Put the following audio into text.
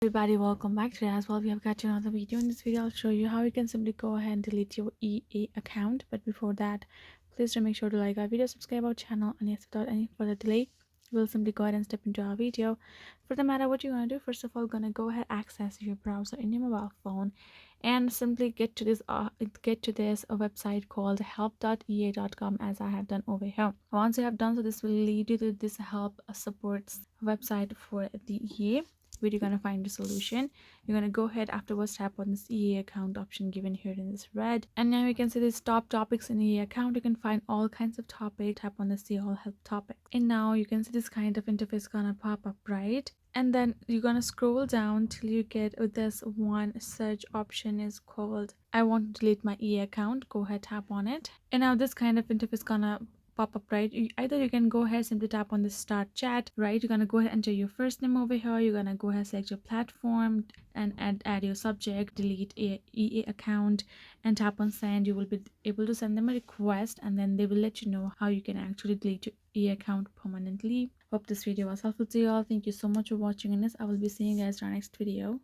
Everybody, welcome back. Today as well we have got another video. In this video I'll show you how you can simply go ahead and delete your EA account. But before that, please do make sure to like our video, subscribe our channel, and yes, without any further delay, we'll simply go ahead and step into our video. For the matter, what you're gonna do, first of all, gonna go ahead, access your browser in your mobile phone and simply get to this website called help.ea.com, as I have done over here. Once you have done so, this will lead you to this help supports website for the EA, where you're going to find the solution. You're going to go ahead, afterwards tap on this EA account option given here in this red, and now you can see this top topics in EA account. You can find all kinds of topics. Tap on the see all help topic, and now you can see this kind of interface gonna pop up, right? And then you're gonna scroll down till you get this one search option is called I want to delete my EA account. Go ahead, tap on it, and now this kind of interface gonna pop up, right? Either you can go ahead, simply tap on the start chat, right? You're gonna go ahead, enter your first name over here. You're gonna go ahead, select your platform and add your subject, delete EA account, and tap on send. You will be able to send them a request, and then they will let you know how you can actually delete your EA account permanently. Hope this video was helpful to you all. Thank you so much for watching, and this I will be seeing you guys in our next video.